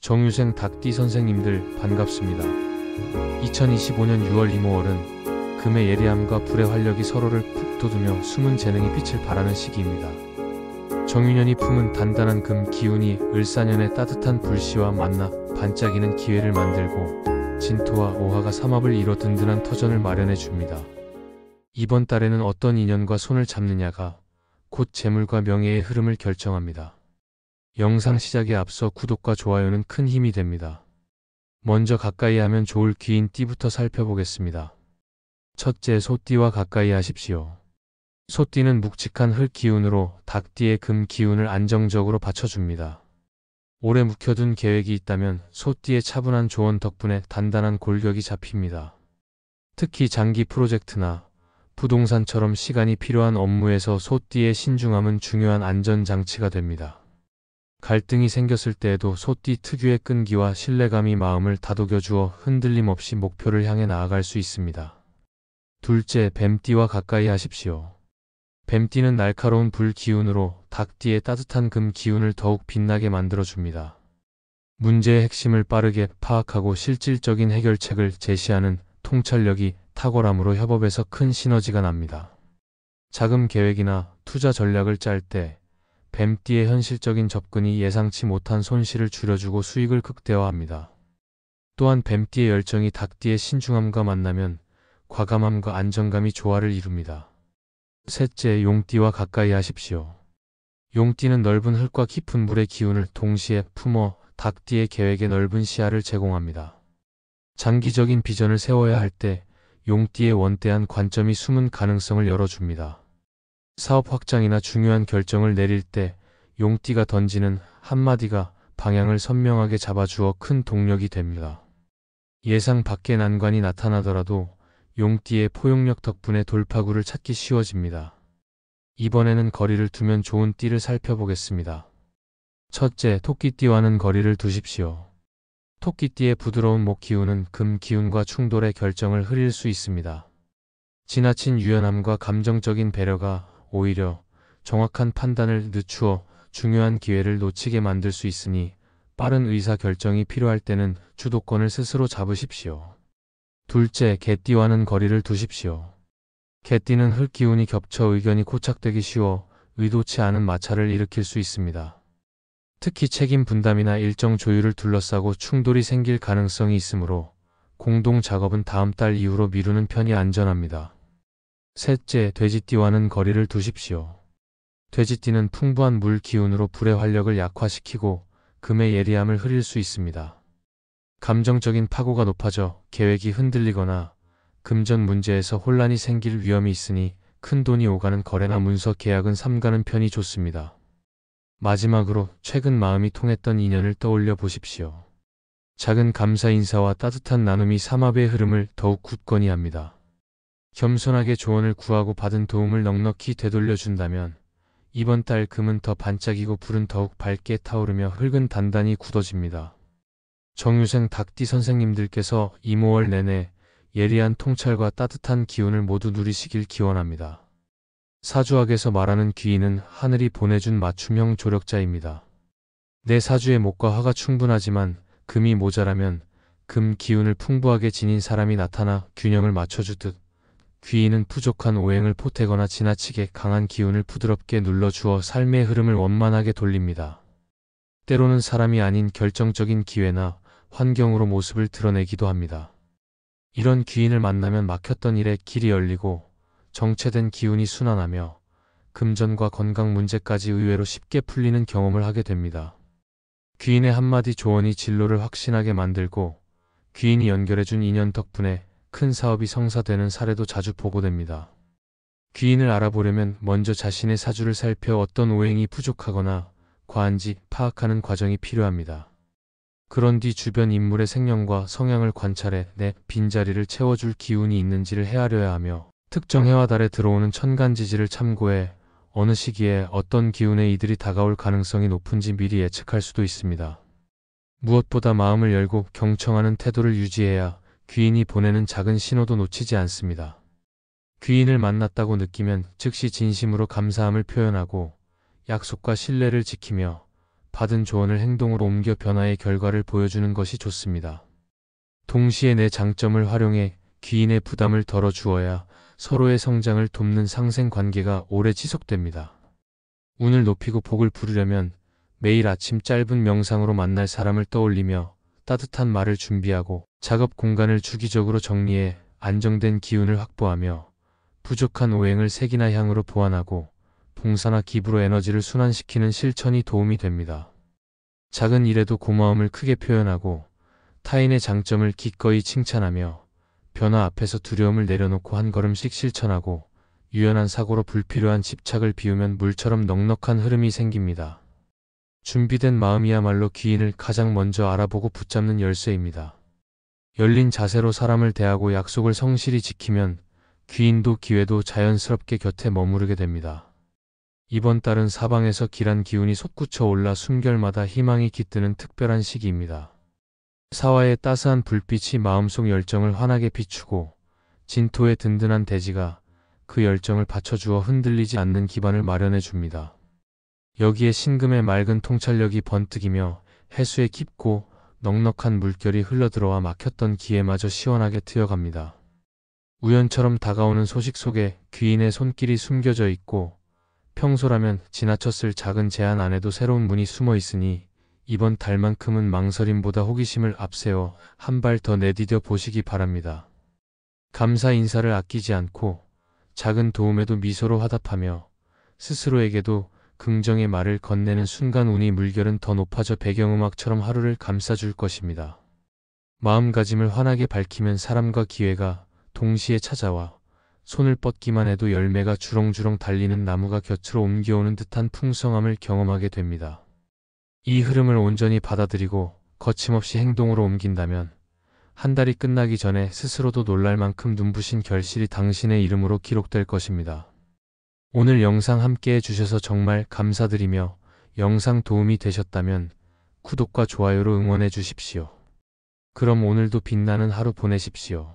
정유생 닭띠 선생님들 반갑습니다. 2025년 6월 이모월은 금의 예리함과 불의 활력이 서로를 푹 돋우며 숨은 재능이 빛을 발하는 시기입니다. 정유년이 품은 단단한 금 기운이 을사년의 따뜻한 불씨와 만나 반짝이는 기회를 만들고 진토와 오화가 삼합을 이뤄 든든한 터전을 마련해 줍니다. 이번 달에는 어떤 인연과 손을 잡느냐가 곧 재물과 명예의 흐름을 결정합니다. 영상 시작에 앞서 구독과 좋아요는 큰 힘이 됩니다. 먼저 가까이 하면 좋을 귀인 띠부터 살펴보겠습니다. 첫째, 소띠와 가까이 하십시오. 소띠는 묵직한 흙 기운으로 닭띠의 금 기운을 안정적으로 받쳐줍니다. 오래 묵혀둔 계획이 있다면 소띠의 차분한 조언 덕분에 단단한 골격이 잡힙니다. 특히 장기 프로젝트나 부동산처럼 시간이 필요한 업무에서 소띠의 신중함은 중요한 안전장치가 됩니다. 갈등이 생겼을 때에도 소띠 특유의 끈기와 신뢰감이 마음을 다독여주어 흔들림 없이 목표를 향해 나아갈 수 있습니다. 둘째, 뱀띠와 가까이 하십시오. 뱀띠는 날카로운 불 기운으로 닭띠의 따뜻한 금 기운을 더욱 빛나게 만들어줍니다. 문제의 핵심을 빠르게 파악하고 실질적인 해결책을 제시하는 통찰력이 탁월함으로 협업에서 큰 시너지가 납니다. 자금 계획이나 투자 전략을 짤 때 뱀띠의 현실적인 접근이 예상치 못한 손실을 줄여주고 수익을 극대화합니다. 또한 뱀띠의 열정이 닭띠의 신중함과 만나면 과감함과 안정감이 조화를 이룹니다. 셋째, 용띠와 가까이 하십시오. 용띠는 넓은 흙과 깊은 물의 기운을 동시에 품어 닭띠의 계획에 넓은 시야를 제공합니다. 장기적인 비전을 세워야 할 때 용띠의 원대한 관점이 숨은 가능성을 열어줍니다. 사업 확장이나 중요한 결정을 내릴 때 용띠가 던지는 한마디가 방향을 선명하게 잡아주어 큰 동력이 됩니다. 예상 밖의 난관이 나타나더라도 용띠의 포용력 덕분에 돌파구를 찾기 쉬워집니다. 이번에는 거리를 두면 좋은 띠를 살펴보겠습니다. 첫째, 토끼띠와는 거리를 두십시오. 토끼띠의 부드러운 목 기운은 금 기운과 충돌의 결정을 흐릴 수 있습니다. 지나친 유연함과 감정적인 배려가 오히려 정확한 판단을 늦추어 중요한 기회를 놓치게 만들 수 있으니 빠른 의사 결정이 필요할 때는 주도권을 스스로 잡으십시오. 둘째, 개띠와는 거리를 두십시오. 개띠는 흙 기운이 겹쳐 의견이 고착되기 쉬워 의도치 않은 마찰을 일으킬 수 있습니다. 특히 책임 분담이나 일정 조율을 둘러싸고 충돌이 생길 가능성이 있으므로 공동 작업은 다음 달 이후로 미루는 편이 안전합니다. 셋째, 돼지띠와는 거리를 두십시오. 돼지띠는 풍부한 물 기운으로 불의 활력을 약화시키고 금의 예리함을 흐릴 수 있습니다. 감정적인 파고가 높아져 계획이 흔들리거나 금전 문제에서 혼란이 생길 위험이 있으니 큰 돈이 오가는 거래나 문서 계약은 삼가는 편이 좋습니다. 마지막으로 최근 마음이 통했던 인연을 떠올려 보십시오. 작은 감사 인사와 따뜻한 나눔이 삼합의 흐름을 더욱 굳건히 합니다. 겸손하게 조언을 구하고 받은 도움을 넉넉히 되돌려준다면 이번 달 금은 더 반짝이고 불은 더욱 밝게 타오르며 흙은 단단히 굳어집니다. 정유생 닭띠 선생님들께서 이모월 내내 예리한 통찰과 따뜻한 기운을 모두 누리시길 기원합니다. 사주학에서 말하는 귀인은 하늘이 보내준 맞춤형 조력자입니다. 내 사주의 목과 화가 충분하지만 금이 모자라면 금 기운을 풍부하게 지닌 사람이 나타나 균형을 맞춰주듯 귀인은 부족한 오행을 보태거나 지나치게 강한 기운을 부드럽게 눌러주어 삶의 흐름을 원만하게 돌립니다. 때로는 사람이 아닌 결정적인 기회나 환경으로 모습을 드러내기도 합니다. 이런 귀인을 만나면 막혔던 일에 길이 열리고 정체된 기운이 순환하며 금전과 건강 문제까지 의외로 쉽게 풀리는 경험을 하게 됩니다. 귀인의 한마디 조언이 진로를 확신하게 만들고 귀인이 연결해준 인연 덕분에 큰 사업이 성사되는 사례도 자주 보고됩니다. 귀인을 알아보려면 먼저 자신의 사주를 살펴 어떤 오행이 부족하거나 과한지 파악하는 과정이 필요합니다. 그런 뒤 주변 인물의 생년과 성향을 관찰해 내 빈자리를 채워줄 기운이 있는지를 헤아려야 하며 특정 해와 달에 들어오는 천간지지를 참고해 어느 시기에 어떤 기운의 이들이 다가올 가능성이 높은지 미리 예측할 수도 있습니다. 무엇보다 마음을 열고 경청하는 태도를 유지해야 귀인이 보내는 작은 신호도 놓치지 않습니다. 귀인을 만났다고 느끼면 즉시 진심으로 감사함을 표현하고 약속과 신뢰를 지키며 받은 조언을 행동으로 옮겨 변화의 결과를 보여주는 것이 좋습니다. 동시에 내 장점을 활용해 귀인의 부담을 덜어주어야 서로의 성장을 돕는 상생관계가 오래 지속됩니다. 운을 높이고 복을 부르려면 매일 아침 짧은 명상으로 만날 사람을 떠올리며 따뜻한 말을 준비하고 작업 공간을 주기적으로 정리해 안정된 기운을 확보하며 부족한 오행을 색이나 향으로 보완하고 봉사나 기부로 에너지를 순환시키는 실천이 도움이 됩니다. 작은 일에도 고마움을 크게 표현하고 타인의 장점을 기꺼이 칭찬하며 변화 앞에서 두려움을 내려놓고 한 걸음씩 실천하고 유연한 사고로 불필요한 집착을 비우면 물처럼 넉넉한 흐름이 생깁니다. 준비된 마음이야말로 귀인을 가장 먼저 알아보고 붙잡는 열쇠입니다. 열린 자세로 사람을 대하고 약속을 성실히 지키면 귀인도 기회도 자연스럽게 곁에 머무르게 됩니다. 이번 달은 사방에서 길한 기운이 솟구쳐 올라 숨결마다 희망이 깃드는 특별한 시기입니다. 사화의 따스한 불빛이 마음속 열정을 환하게 비추고 진토의 든든한 대지가 그 열정을 받쳐주어 흔들리지 않는 기반을 마련해 줍니다. 여기에 신금의 맑은 통찰력이 번뜩이며 해수의 깊고 넉넉한 물결이 흘러들어와 막혔던 기회마저 시원하게 트여갑니다. 우연처럼 다가오는 소식 속에 귀인의 손길이 숨겨져 있고 평소라면 지나쳤을 작은 제안 안에도 새로운 문이 숨어 있으니 이번 달만큼은 망설임보다 호기심을 앞세워 한 발 더 내디뎌 보시기 바랍니다. 감사 인사를 아끼지 않고 작은 도움에도 미소로 화답하며 스스로에게도 긍정의 말을 건네는 순간 운이 물결은 더 높아져 배경음악처럼 하루를 감싸줄 것입니다. 마음가짐을 환하게 밝히면 사람과 기회가 동시에 찾아와 손을 뻗기만 해도 열매가 주렁주렁 달리는 나무가 곁으로 옮겨오는 듯한 풍성함을 경험하게 됩니다. 이 흐름을 온전히 받아들이고 거침없이 행동으로 옮긴다면 한 달이 끝나기 전에 스스로도 놀랄 만큼 눈부신 결실이 당신의 이름으로 기록될 것입니다. 오늘 영상 함께 해주셔서 정말 감사드리며 영상 도움이 되셨다면 구독과 좋아요로 응원해 주십시오. 그럼 오늘도 빛나는 하루 보내십시오.